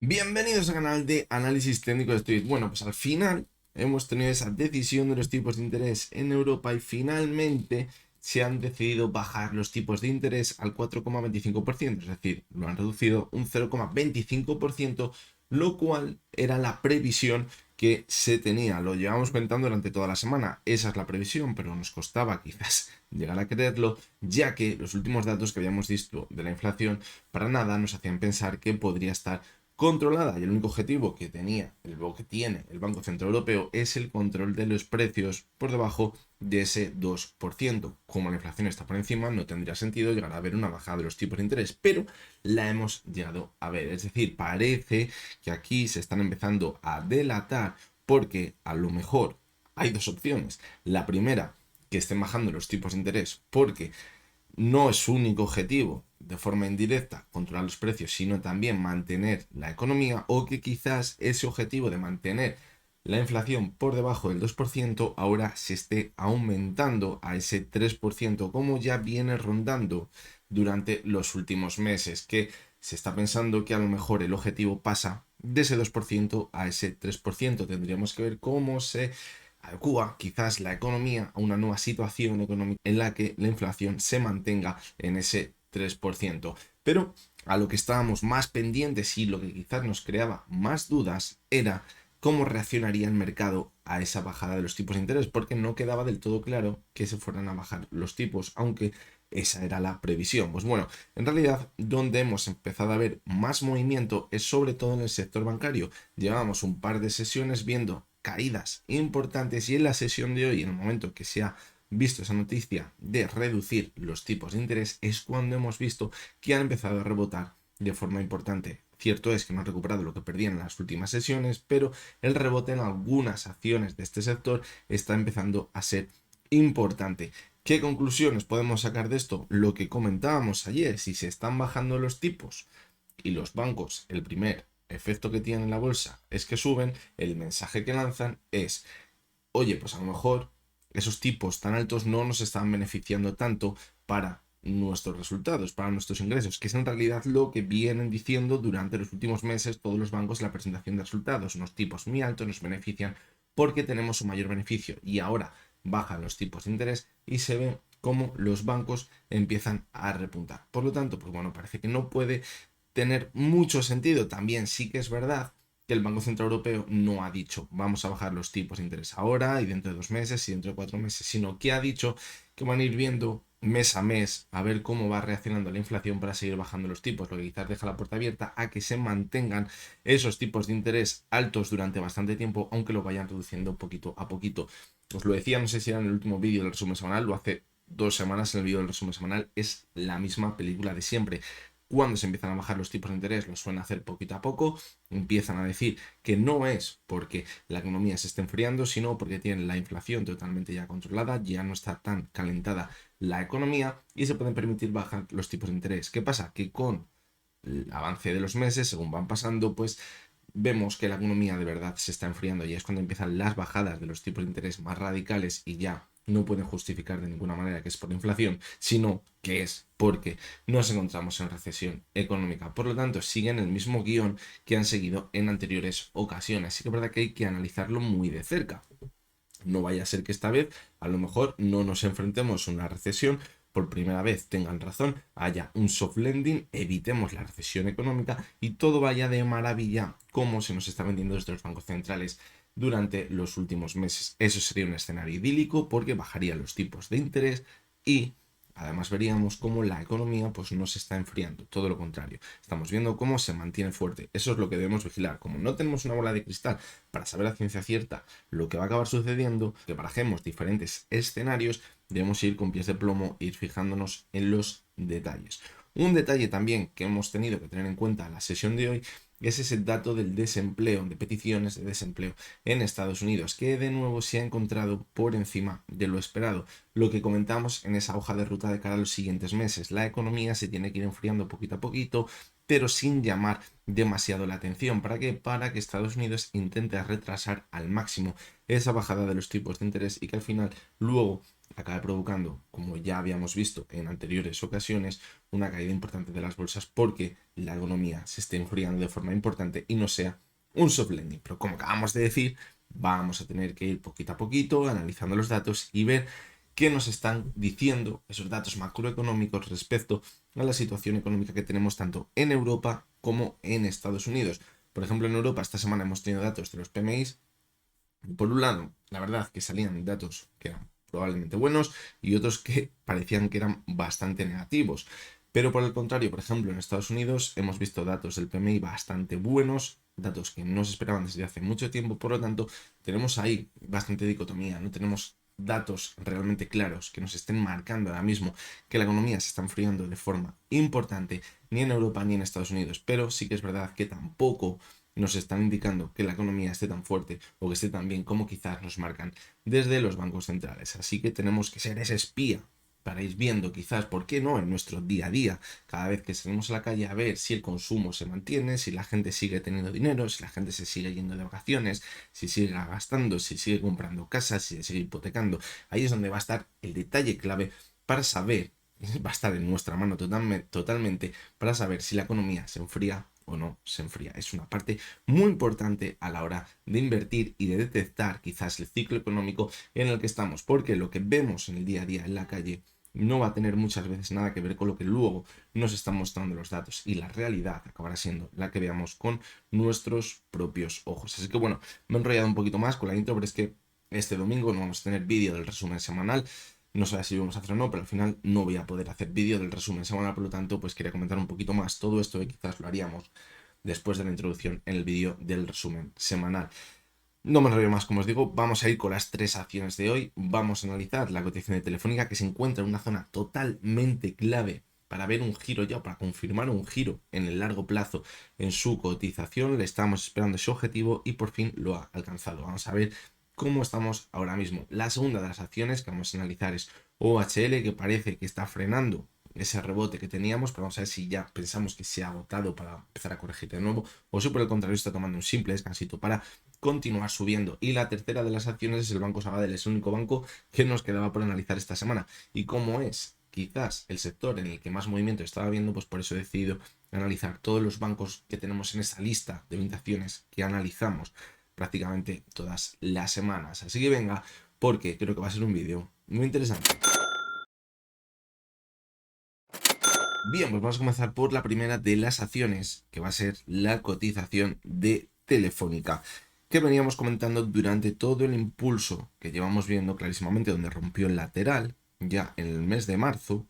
Bienvenidos al canal de análisis técnico de Street. Bueno, pues al final hemos tenido esa decisión de los tipos de interés en Europa y finalmente se han decidido bajar los tipos de interés al 4,25%, es decir, lo han reducido un 0,25%, lo cual era la previsión que se tenía. Lo llevamos comentando durante toda la semana. Esa es la previsión, pero nos costaba quizás llegar a creerlo, ya que los últimos datos que habíamos visto de la inflación para nada nos hacían pensar que podría estar controlada, y el único objetivo que tenía que tiene el Banco Central Europeo es el control de los precios por debajo de ese 2%. Como la inflación está por encima, no tendría sentido llegar a ver una bajada de los tipos de interés, pero la hemos llegado a ver. Es decir, parece que aquí se están empezando a delatar porque a lo mejor hay dos opciones. La primera, que estén bajando los tipos de interés porque no es su único objetivo de forma indirecta controlar los precios, sino también mantener la economía, o que quizás ese objetivo de mantener la inflación por debajo del 2% ahora se esté aumentando a ese 3%, como ya viene rondando durante los últimos meses, que se está pensando que a lo mejor el objetivo pasa de ese 2% a ese 3%. Tendríamos que ver cómo se adecua quizás la economía a una nueva situación económica en la que la inflación se mantenga en ese 3%. Pero a lo que estábamos más pendientes y lo que quizás nos creaba más dudas era cómo reaccionaría el mercado a esa bajada de los tipos de interés, porque no quedaba del todo claro que se fueran a bajar los tipos, aunque esa era la previsión. Pues bueno, en realidad donde hemos empezado a ver más movimiento es sobre todo en el sector bancario. Llevamos un par de sesiones viendo caídas importantes, y en la sesión de hoy, en el momento que se ha visto esa noticia de reducir los tipos de interés, es cuando hemos visto que han empezado a rebotar de forma importante. Cierto es que no han recuperado lo que perdían en las últimas sesiones, pero el rebote en algunas acciones de este sector está empezando a ser importante. ¿Qué conclusiones podemos sacar de esto? Lo que comentábamos ayer: si se están bajando los tipos y los bancos, el primer efecto que tienen en la bolsa es que suben, el mensaje que lanzan es: oye, pues a lo mejor esos tipos tan altos no nos están beneficiando tanto para nuestros resultados, para nuestros ingresos, que es en realidad lo que vienen diciendo durante los últimos meses todos los bancos en la presentación de resultados. Unos tipos muy altos nos benefician porque tenemos un mayor beneficio, y ahora bajan los tipos de interés y se ve cómo los bancos empiezan a repuntar. Por lo tanto, pues bueno, parece que no puede tener mucho sentido. También sí que es verdad que el Banco Central Europeo no ha dicho vamos a bajar los tipos de interés ahora y dentro de 2 meses y dentro de 4 meses, sino que ha dicho que van a ir viendo mes a mes a ver cómo va reaccionando la inflación para seguir bajando los tipos, lo que quizás deja la puerta abierta a que se mantengan esos tipos de interés altos durante bastante tiempo, aunque lo vayan reduciendo poquito a poquito. Os lo decía, no sé si era en el último vídeo del resumen semanal, lo hace 2 semanas en el vídeo del resumen semanal, es la misma película de siempre. Cuando se empiezan a bajar los tipos de interés, lo suelen hacer poquito a poco, empiezan a decir que no es porque la economía se esté enfriando, sino porque tienen la inflación totalmente ya controlada, ya no está tan calentada la economía y se pueden permitir bajar los tipos de interés. ¿Qué pasa? Que con el avance de los meses, según van pasando, pues vemos que la economía de verdad se está enfriando, y es cuando empiezan las bajadas de los tipos de interés más radicales, y ya no pueden justificar de ninguna manera que es por inflación, sino que es porque nos encontramos en recesión económica. Por lo tanto, siguen el mismo guión que han seguido en anteriores ocasiones. Sí que es verdad que hay que analizarlo muy de cerca. No vaya a ser que esta vez a lo mejor no nos enfrentemos a una recesión, por primera vez tengan razón, haya un soft landing, evitemos la recesión económica y todo vaya de maravilla como se nos está vendiendo desde los bancos centrales durante los últimos meses. Eso sería un escenario idílico porque bajarían los tipos de interés y además veríamos cómo la economía pues no se está enfriando, todo lo contrario. Estamos viendo cómo se mantiene fuerte. Eso es lo que debemos vigilar. Como no tenemos una bola de cristal para saber a ciencia cierta lo que va a acabar sucediendo, que barajemos diferentes escenarios, debemos ir con pies de plomo e ir fijándonos en los detalles. Un detalle también que hemos tenido que tener en cuenta en la sesión de hoy es ese dato del desempleo, de peticiones de desempleo en Estados Unidos, que de nuevo se ha encontrado por encima de lo esperado. Lo que comentamos en esa hoja de ruta de cara a los siguientes meses: la economía se tiene que ir enfriando poquito a poquito, pero sin llamar demasiado la atención. ¿Para qué? Para que Estados Unidos intente retrasar al máximo esa bajada de los tipos de interés y que al final luego acabe provocando, como ya habíamos visto en anteriores ocasiones, una caída importante de las bolsas porque la economía se esté enfriando de forma importante y no sea un soft landing. Pero como acabamos de decir, vamos a tener que ir poquito a poquito analizando los datos y ver qué nos están diciendo esos datos macroeconómicos respecto a la situación económica que tenemos tanto en Europa como en Estados Unidos. Por ejemplo, en Europa esta semana hemos tenido datos de los PMIs. Por un lado, la verdad que salían datos que eran probablemente buenos y otros que parecían que eran bastante negativos. Pero por el contrario, por ejemplo, en Estados Unidos hemos visto datos del PMI bastante buenos, datos que no se esperaban desde hace mucho tiempo, por lo tanto, tenemos ahí bastante dicotomía, no tenemos datos realmente claros que nos estén marcando ahora mismo que la economía se está enfriando de forma importante ni en Europa ni en Estados Unidos, pero sí que es verdad que tampoco nos están indicando que la economía esté tan fuerte o que esté tan bien como quizás nos marcan desde los bancos centrales. Así que tenemos que ser ese espía para ir viendo quizás, ¿por qué no?, en nuestro día a día, cada vez que salimos a la calle, a ver si el consumo se mantiene, si la gente sigue teniendo dinero, si la gente se sigue yendo de vacaciones, si sigue gastando, si sigue comprando casas, si se sigue hipotecando. Ahí es donde va a estar el detalle clave para saber, va a estar en nuestra mano totalmente para saber si la economía se enfría o no se enfría. Es una parte muy importante a la hora de invertir y de detectar quizás el ciclo económico en el que estamos, porque lo que vemos en el día a día en la calle no va a tener muchas veces nada que ver con lo que luego nos están mostrando los datos, y la realidad acabará siendo la que veamos con nuestros propios ojos. Así que bueno, me he enrollado un poquito más con la intro, pero es que este domingo no vamos a tener vídeo del resumen semanal. No sé si vamos a hacer o no, pero al final no voy a poder hacer vídeo del resumen semanal, por lo tanto, pues quería comentar un poquito más todo esto, y quizás lo haríamos después de la introducción en el vídeo del resumen semanal. No me enrollo más, como os digo, vamos a ir con las tres acciones de hoy. Vamos a analizar la cotización de Telefónica, que se encuentra en una zona totalmente clave para ver un giro ya, para confirmar un giro en el largo plazo en su cotización. Le estamos esperando ese objetivo y por fin lo ha alcanzado. Vamos a ver cómo estamos ahora mismo. La segunda de las acciones que vamos a analizar es OHL, que parece que está frenando ese rebote que teníamos, pero vamos a ver si ya pensamos que se ha agotado para empezar a corregir de nuevo, o si por el contrario está tomando un simple descansito para continuar subiendo. Y la tercera de las acciones es el Banco Sabadell, es el único banco que nos quedaba por analizar esta semana. Y como es quizás el sector en el que más movimiento estaba viendo, pues por eso he decidido analizar todos los bancos que tenemos en esa lista de 20 acciones que analizamos prácticamente todas las semanas. Así que venga, porque creo que va a ser un vídeo muy interesante. Bien, pues vamos a comenzar por la primera de las acciones, que va a ser la cotización de Telefónica, que veníamos comentando durante todo el impulso que llevamos viendo clarísimamente, donde rompió el lateral ya en el mes de marzo.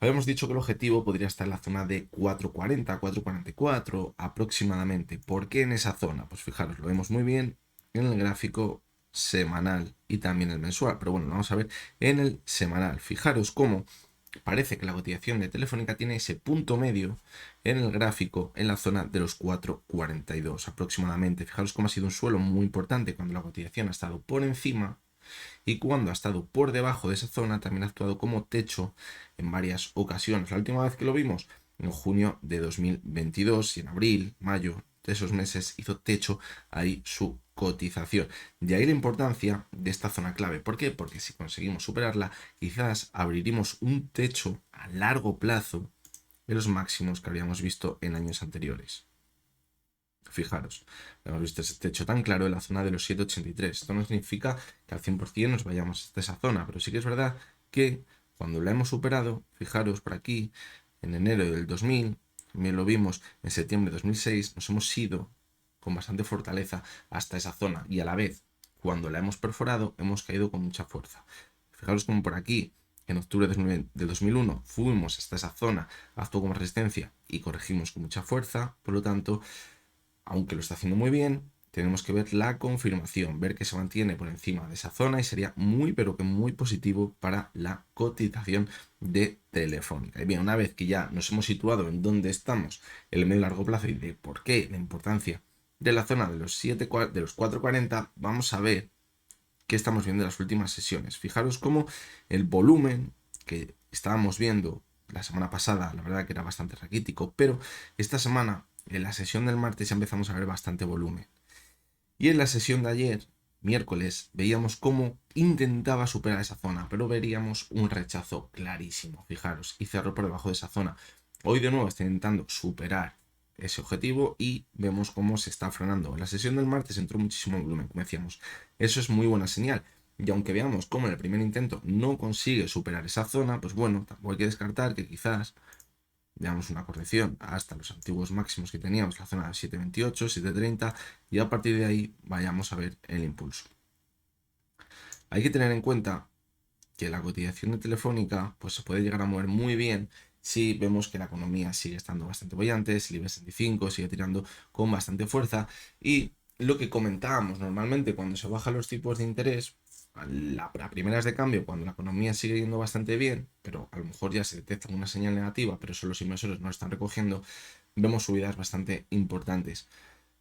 Habíamos dicho que el objetivo podría estar en la zona de 4.40, 4.44 aproximadamente. ¿Por qué en esa zona? Pues fijaros, lo vemos muy bien en el gráfico semanal y también el mensual, pero bueno, lo vamos a ver en el semanal. Fijaros cómo parece que la cotización de Telefónica tiene ese punto medio en el gráfico en la zona de los 4.42 aproximadamente. Fijaros cómo ha sido un suelo muy importante cuando la cotización ha estado por encima, y cuando ha estado por debajo de esa zona también ha actuado como techo en varias ocasiones. La última vez que lo vimos en junio de 2022 y en abril, mayo de esos meses hizo techo ahí su cotización. De ahí la importancia de esta zona clave. ¿Por qué? Porque si conseguimos superarla, quizás abriríamos un techo a largo plazo de los máximos que habíamos visto en años anteriores. Fijaros, hemos visto ese techo tan claro en la zona de los 7,83. Esto no significa que al 100% nos vayamos hasta esa zona, pero sí que es verdad que cuando la hemos superado, fijaros por aquí, en enero del 2000, también lo vimos en septiembre de 2006, nos hemos ido con bastante fortaleza hasta esa zona, y a la vez, cuando la hemos perforado, hemos caído con mucha fuerza. Fijaros como por aquí, en octubre de 2001, fuimos hasta esa zona, actuó como resistencia y corregimos con mucha fuerza. Por lo tanto, aunque lo está haciendo muy bien, tenemos que ver la confirmación, ver que se mantiene por encima de esa zona, y sería muy, pero que muy positivo para la cotización de Telefónica. Y bien, una vez que ya nos hemos situado en dónde estamos en el medio y largo plazo y de por qué la importancia de la zona de los 4.40, vamos a ver qué estamos viendo en las últimas sesiones. Fijaros cómo el volumen que estábamos viendo la semana pasada, la verdad que era bastante raquítico, pero esta semana, en la sesión del martes, ya empezamos a ver bastante volumen. Y en la sesión de ayer miércoles veíamos cómo intentaba superar esa zona, pero veríamos un rechazo clarísimo, fijaros, y cerró por debajo de esa zona. Hoy de nuevo está intentando superar ese objetivo y vemos cómo se está frenando. En la sesión del martes entró muchísimo volumen, como decíamos. Eso es muy buena señal. Y aunque veamos cómo en el primer intento no consigue superar esa zona, pues bueno, tampoco hay que descartar que quizás veamos una corrección hasta los antiguos máximos que teníamos, la zona de 7.28, 7.30, y a partir de ahí vayamos a ver el impulso. Hay que tener en cuenta que la cotización de Telefónica pues se puede llegar a mover muy bien si vemos que la economía sigue estando bastante bollante, si el IBEX 35 sigue tirando con bastante fuerza, y lo que comentábamos normalmente cuando se bajan los tipos de interés, a primeras de cambio, cuando la economía sigue yendo bastante bien, pero a lo mejor ya se detecta una señal negativa, pero eso los inversores no lo están recogiendo, vemos subidas bastante importantes.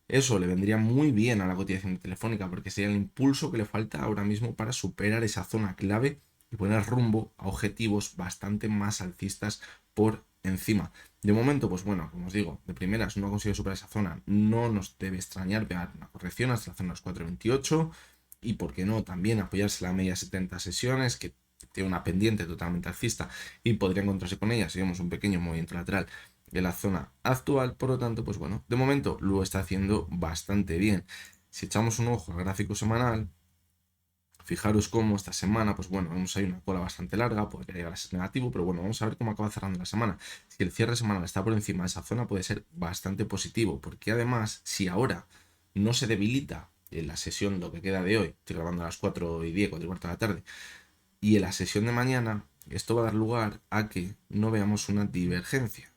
Eso le vendría muy bien a la cotización de Telefónica porque sería el impulso que le falta ahora mismo para superar esa zona clave y poner rumbo a objetivos bastante más alcistas por encima. De momento, pues bueno, como os digo, de primeras no consigue superar esa zona, no nos debe extrañar ver una corrección hasta la zona de los 4.28 y, por qué no, también apoyarse la media 70 sesiones que tiene una pendiente totalmente alcista y podría encontrarse con ella si vemos un pequeño movimiento lateral de la zona actual. Por lo tanto, pues bueno, de momento lo está haciendo bastante bien. Si echamos un ojo al gráfico semanal, fijaros cómo esta semana, pues bueno, vemos ahí una cola bastante larga, podría llegar a ser negativo, pero bueno, vamos a ver cómo acaba cerrando la semana. Si el cierre semanal está por encima de esa zona, puede ser bastante positivo, porque además, si ahora no se debilita en la sesión, lo que queda de hoy, estoy grabando a las 4:10, 4:15 de la tarde, y en la sesión de mañana, esto va a dar lugar a que no veamos una divergencia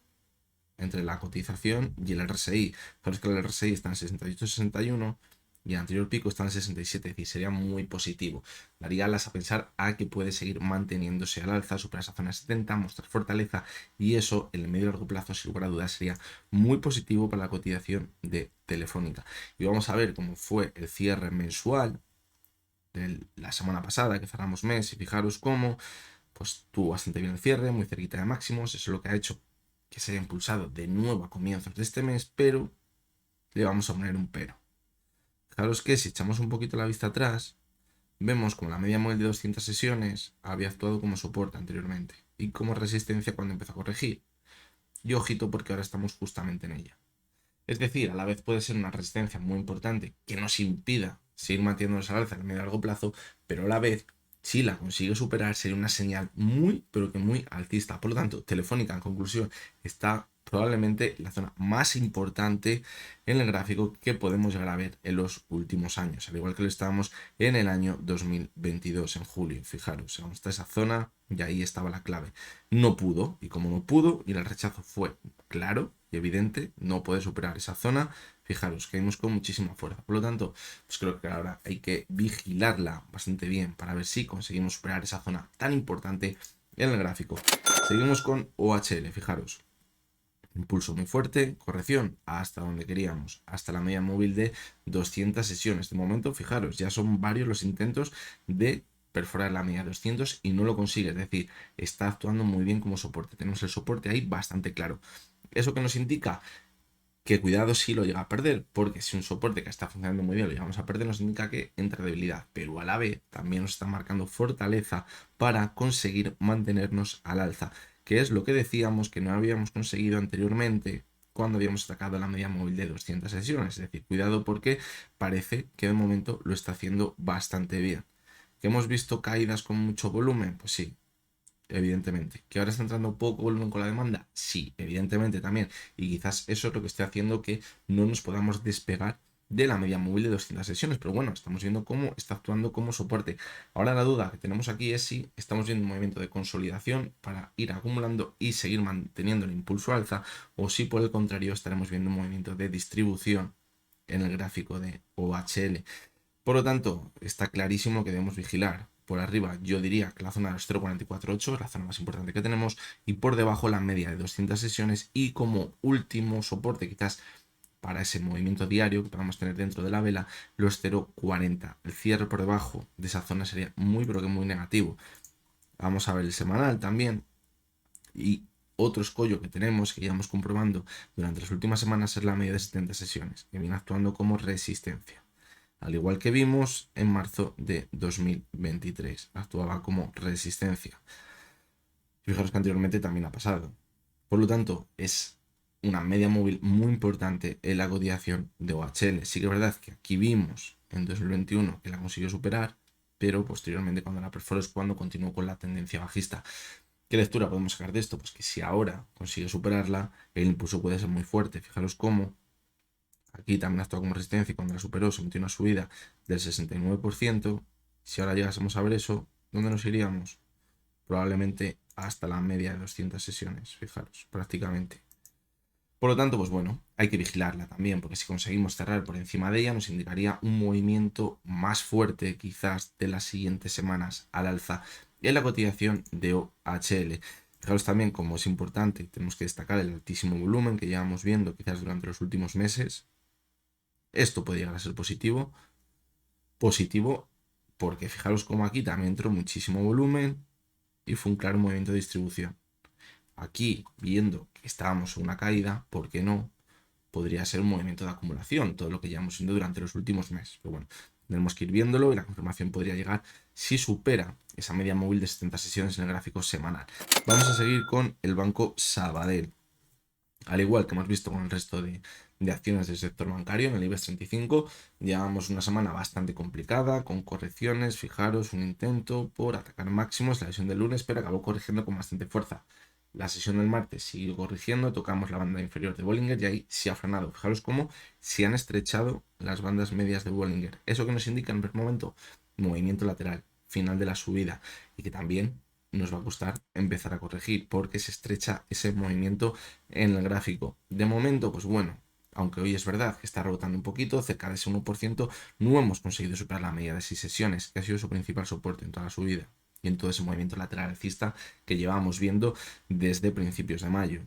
entre la cotización y el RSI. Sabes que el RSI está en 68,61 y el anterior pico está en 67, es decir, sería muy positivo. Daría alas a pensar a que puede seguir manteniéndose al alza, superar esa zona 70, mostrar fortaleza, y eso en el medio y largo plazo, sin lugar a dudas, sería muy positivo para la cotización de Telefónica. Y vamos a ver cómo fue el cierre mensual de la semana pasada, que cerramos mes, y fijaros cómo pues tuvo bastante bien el cierre, muy cerquita de máximos. Eso es lo que ha hecho que se haya impulsado de nuevo a comienzos de este mes, pero le vamos a poner un pero. Fijaros que si echamos un poquito la vista atrás, vemos como la media móvil de 200 sesiones había actuado como soporte anteriormente y como resistencia cuando empezó a corregir. Y ojito, porque ahora estamos justamente en ella. Es decir, a la vez puede ser una resistencia muy importante que nos impida seguir manteniéndonos al alza en el medio y largo plazo, pero a la vez, si la consigue superar, sería una señal muy, pero que muy alcista. Por lo tanto, Telefónica, en conclusión, está probablemente la zona más importante en el gráfico que podemos llegar a ver en los últimos años, al igual que lo estábamos en el año 2022, en julio. Fijaros, hasta esa zona y ahí estaba la clave. No pudo, y como no pudo, y el rechazo fue claro y evidente, no puede superar esa zona. Fijaros, caímos con muchísima fuerza. Por lo tanto, pues creo que ahora hay que vigilarla bastante bien para ver si conseguimos superar esa zona tan importante en el gráfico. Seguimos con OHL, fijaros. Impulso muy fuerte, corrección hasta donde queríamos, hasta la media móvil de 200 sesiones. De momento, fijaros, ya son varios los intentos de perforar la media 200 y no lo consigue. Es decir, está actuando muy bien como soporte. Tenemos el soporte ahí bastante claro. ¿Eso que nos indica? Que cuidado si lo llega a perder, porque si un soporte que está funcionando muy bien lo llegamos a perder, nos indica que entra debilidad, pero a la vez también nos está marcando fortaleza para conseguir mantenernos al alza, que es lo que decíamos que no habíamos conseguido anteriormente cuando habíamos atacado la media móvil de 200 sesiones. Es decir, cuidado, porque parece que de momento lo está haciendo bastante bien. ¿Que hemos visto caídas con mucho volumen? Pues sí, evidentemente. ¿Que ahora está entrando poco volumen con la demanda? Sí, evidentemente también. Y quizás eso es lo que esté haciendo que no nos podamos despegar de la media móvil de 200 sesiones. Pero bueno, estamos viendo cómo está actuando como soporte. Ahora la duda que tenemos aquí es si estamos viendo un movimiento de consolidación para ir acumulando y seguir manteniendo el impulso alza, o si por el contrario estaremos viendo un movimiento de distribución en el gráfico de OHL. Por lo tanto, está clarísimo que debemos vigilar. Por arriba, yo diría que la zona de los 0.448 es la zona más importante que tenemos, y por debajo la media de 200 sesiones, y como último soporte quizás para ese movimiento diario que podamos tener dentro de la vela, los 0.40. El cierre por debajo de esa zona sería muy, pero que muy negativo. Vamos a ver el semanal también, y otro escollo que tenemos, que íbamos comprobando durante las últimas semanas, es la media de 70 sesiones, que viene actuando como resistencia. al igual que vimos en marzo de 2023. Actuaba como resistencia. Fijaros que anteriormente también ha pasado. Por lo tanto, es una media móvil muy importante en la cotización de OHL. Sí que es verdad que aquí vimos en 2021 que la consiguió superar, pero posteriormente cuando la perforó es cuando continuó con la tendencia bajista. ¿Qué lectura podemos sacar de esto? Pues que si ahora consigue superarla, el impulso puede ser muy fuerte. Fijaros cómo aquí también actúa como resistencia y cuando la superó se metió una subida del 69%. Si ahora llegásemos a ver eso, ¿dónde nos iríamos? Probablemente hasta la media de 200 sesiones, fijaros, prácticamente. Por lo tanto, pues bueno, hay que vigilarla también, porque si conseguimos cerrar por encima de ella nos indicaría un movimiento más fuerte quizás de las siguientes semanas al alza en la cotización de OHL. Fijaros también como es importante, tenemos que destacar el altísimo volumen que llevamos viendo quizás durante los últimos meses. Esto puede llegar a ser positivo. Positivo porque fijaros como aquí también entró muchísimo volumen y fue un claro movimiento de distribución. Aquí, viendo que estábamos en una caída, ¿por qué no? Podría ser un movimiento de acumulación, todo lo que llevamos viendo durante los últimos meses. Pero bueno, tenemos que ir viéndolo y la confirmación podría llegar si supera esa media móvil de 70 sesiones en el gráfico semanal. Vamos a seguir con el Banco Sabadell. Al igual que hemos visto con el resto de acciones del sector bancario en el IBEX 35, llevamos una semana bastante complicada, con correcciones, fijaros, un intento por atacar máximos, la sesión del lunes, pero acabó corrigiendo con bastante fuerza. La sesión del martes siguió corrigiendo, tocamos la banda inferior de Bollinger y ahí se ha frenado. Fijaros cómo se han estrechado las bandas medias de Bollinger. Eso que nos indica en el primer momento, movimiento lateral, final de la subida y que también nos va a costar empezar a corregir porque se estrecha ese movimiento en el gráfico. De momento, pues bueno, aunque hoy es verdad que está rebotando un poquito, cerca de ese 1%, no hemos conseguido superar la media de 6 sesiones, que ha sido su principal soporte en toda la subida y en todo ese movimiento lateral alcista que llevábamos viendo desde principios de mayo.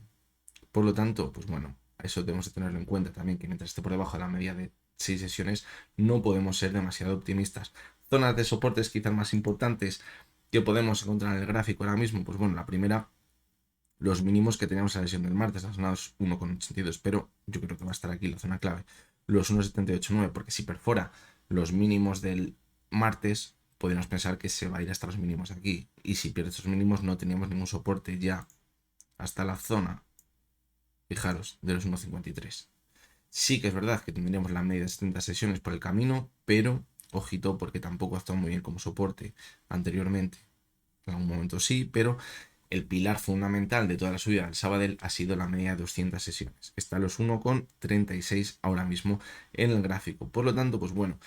Por lo tanto, pues bueno, eso debemos de tenerlo en cuenta también, que mientras esté por debajo de la media de 6 sesiones, no podemos ser demasiado optimistas. Zonas de soportes quizás más importantes que podemos encontrar en el gráfico ahora mismo, pues bueno, la primera, los mínimos que teníamos en la sesión del martes, las zonas 1,82, pero yo creo que va a estar aquí la zona clave, los 1,789, porque si perfora los mínimos del martes, podemos pensar que se va a ir hasta los mínimos de aquí, y si pierde estos mínimos no teníamos ningún soporte ya hasta la zona, fijaros, de los 1,53. Sí que es verdad que tendríamos la media de 70 sesiones por el camino, pero ojito porque tampoco ha estado muy bien como soporte anteriormente. En algún momento sí, pero el pilar fundamental de toda la subida del Sabadell ha sido la media de 200 sesiones. Está a los 1,36 ahora mismo en el gráfico. Por lo tanto, pues bueno,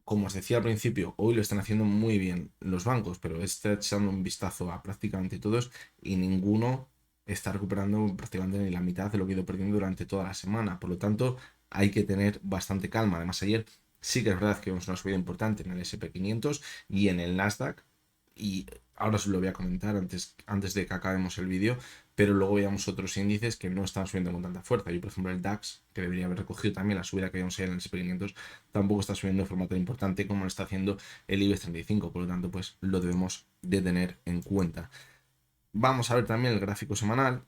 como os decía al principio, hoy lo están haciendo muy bien los bancos, pero está echando un vistazo a prácticamente todos y ninguno está recuperando prácticamente ni la mitad de lo que ha ido perdiendo durante toda la semana. Por lo tanto, hay que tener bastante calma. Además, ayer sí que es verdad que vimos una subida importante en el SP500 y en el Nasdaq. Y ahora os lo voy a comentar antes de que acabemos el vídeo, pero luego veamos otros índices que no están subiendo con tanta fuerza. Yo, por ejemplo, el DAX, que debería haber recogido también la subida que vimos ayer en el SP500, tampoco está subiendo de forma tan importante como lo está haciendo el IBEX 35, por lo tanto, pues lo debemos de tener en cuenta. Vamos a ver también el gráfico semanal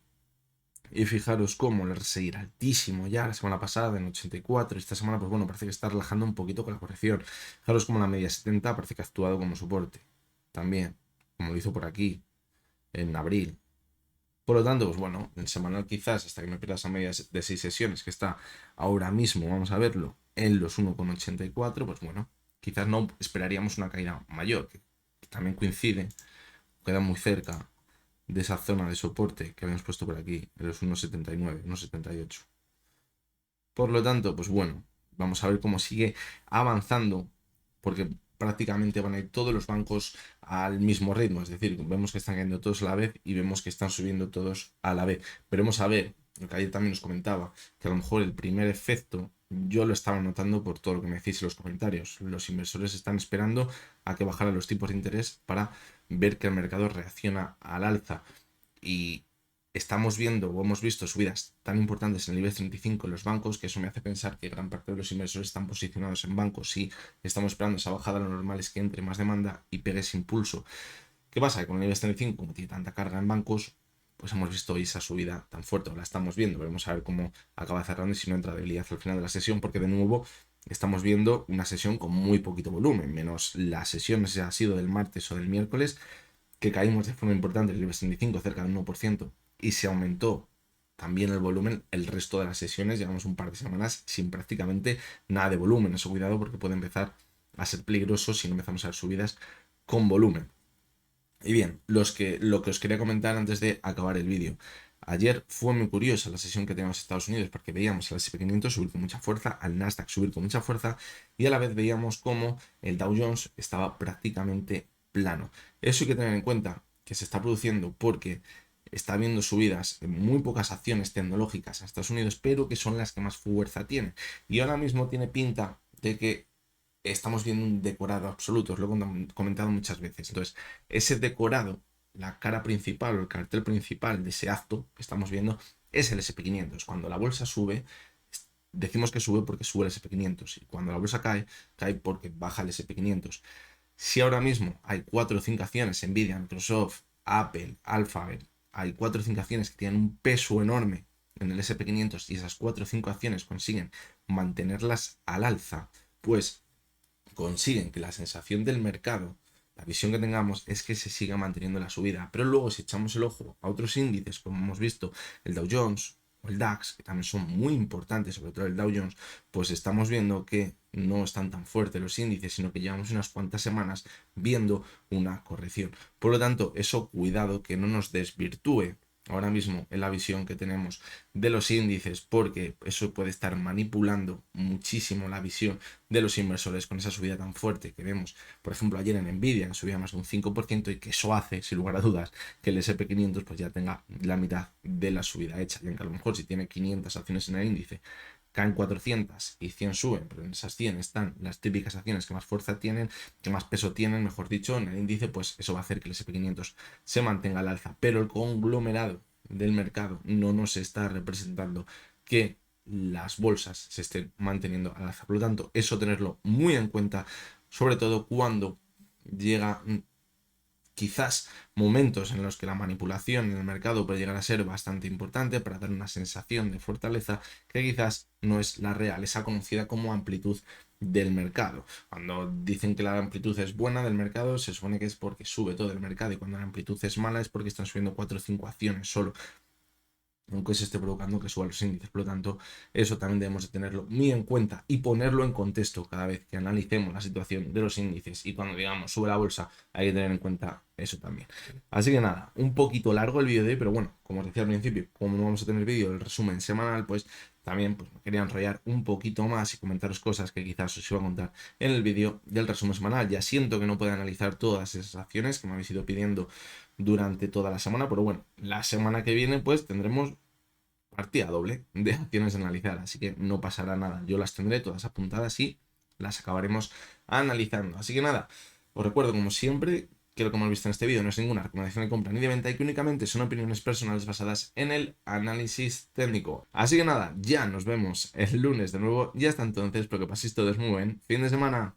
y fijaros cómo el RSI era altísimo ya la semana pasada en 84, esta semana pues bueno, parece que está relajando un poquito con la corrección. Fijaros cómo la media 70 parece que ha actuado como soporte, también, como lo hizo por aquí, en abril. Por lo tanto, pues bueno, en semanal quizás, hasta que no pierda esa media de 6 sesiones que está ahora mismo, vamos a verlo, en los 1,84, pues bueno, quizás no esperaríamos una caída mayor, que también coincide, queda muy cerca de esa zona de soporte que habíamos puesto por aquí, en los 1,79, 1,78. Por lo tanto, pues bueno, vamos a ver cómo sigue avanzando, porque prácticamente van a ir todos los bancos al mismo ritmo, es decir, vemos que están cayendo todos a la vez y vemos que están subiendo todos a la vez. Pero vamos a ver, lo que ayer también os comentaba, que a lo mejor el primer efecto yo lo estaba notando por todo lo que me decís en los comentarios. Los inversores están esperando a que bajaran los tipos de interés para ver que el mercado reacciona al alza. Y estamos viendo o hemos visto subidas tan importantes en el IBEX 35 en los bancos que eso me hace pensar que gran parte de los inversores están posicionados en bancos y estamos esperando esa bajada. Lo normal es que entre más demanda y pegue ese impulso. ¿Qué pasa? Que con el IBEX 35, como tiene tanta carga en bancos, pues hemos visto hoy esa subida tan fuerte, o la estamos viendo. Veremos a ver cómo acaba cerrando y si no entra debilidad al final de la sesión, porque de nuevo estamos viendo una sesión con muy poquito volumen, menos la sesión, si ha sido del martes o del miércoles, que caímos de forma importante, el IBEX 35 cerca del 1%, y se aumentó también el volumen. El resto de las sesiones llevamos un par de semanas sin prácticamente nada de volumen. Eso cuidado porque puede empezar a ser peligroso si no empezamos a ver subidas con volumen. Y bien, lo que os quería comentar antes de acabar el vídeo. Ayer fue muy curiosa la sesión que teníamos en Estados Unidos porque veíamos al S&P 500 subir con mucha fuerza, al Nasdaq subir con mucha fuerza y a la vez veíamos como el Dow Jones estaba prácticamente plano. Eso hay que tener en cuenta que se está produciendo porque está habiendo subidas en muy pocas acciones tecnológicas en Estados Unidos, pero que son las que más fuerza tienen. Y ahora mismo tiene pinta de que estamos viendo un decorado absoluto, os lo he comentado muchas veces. Entonces, ese decorado, la cara principal o el cartel principal de ese acto que estamos viendo es el SP500. Cuando la bolsa sube, decimos que sube porque sube el SP500 y cuando la bolsa cae, cae porque baja el SP500. Si ahora mismo hay 4 o 5 acciones, Nvidia, Microsoft, Apple, Alphabet, hay 4 o 5 acciones que tienen un peso enorme en el SP500 y esas 4 o 5 acciones consiguen mantenerlas al alza, pues consiguen que la sensación del mercado, la visión que tengamos, es que se siga manteniendo la subida. Pero luego, si echamos el ojo a otros índices, como hemos visto, el Dow Jones o el DAX, que también son muy importantes, sobre todo el Dow Jones, pues estamos viendo que no están tan fuertes los índices, sino que llevamos unas cuantas semanas viendo una corrección. Por lo tanto, eso cuidado que no nos desvirtúe ahora mismo en la visión que tenemos de los índices, porque eso puede estar manipulando muchísimo la visión de los inversores con esa subida tan fuerte que vemos, por ejemplo, ayer en Nvidia, que subía más de un 5% y que eso hace, sin lugar a dudas, que el SP500 pues ya tenga la mitad de la subida hecha, y aunque a lo mejor si tiene 500 acciones en el índice, caen 400 y 100 suben, pero en esas 100 están las típicas acciones que más fuerza tienen, que más peso tienen, mejor dicho, en el índice, pues eso va a hacer que el SP500 se mantenga al alza. Pero el conglomerado del mercado no nos está representando que las bolsas se estén manteniendo al alza. Por lo tanto, eso tenerlo muy en cuenta, sobre todo cuando llega quizás momentos en los que la manipulación en el mercado puede llegar a ser bastante importante para dar una sensación de fortaleza que quizás no es la real, esa conocida como amplitud del mercado. Cuando dicen que la amplitud es buena del mercado, se supone que es porque sube todo el mercado, y cuando la amplitud es mala es porque están subiendo 4 o 5 acciones solo, aunque se esté provocando que suban los índices. Por lo tanto, eso también debemos de tenerlo muy en cuenta y ponerlo en contexto cada vez que analicemos la situación de los índices, y cuando digamos sube la bolsa hay que tener en cuenta eso también. Así que nada, un poquito largo el vídeo de hoy, pero bueno, como os decía al principio, como no vamos a tener vídeo del resumen semanal, pues también pues, me quería enrollar un poquito más y comentaros cosas que quizás os iba a contar en el vídeo del resumen semanal. Ya siento que no puedo analizar todas esas acciones que me habéis ido pidiendo durante toda la semana, pero bueno, la semana que viene pues tendremos partida doble de acciones a analizar, así que no pasará nada. Yo las tendré todas apuntadas y las acabaremos analizando. Así que nada, os recuerdo como siempre que lo que hemos visto en este vídeo no es ninguna recomendación de compra ni de venta y que únicamente son opiniones personales basadas en el análisis técnico. Así que nada, ya nos vemos el lunes de nuevo y hasta entonces, espero que paséis todos muy buen fin de semana.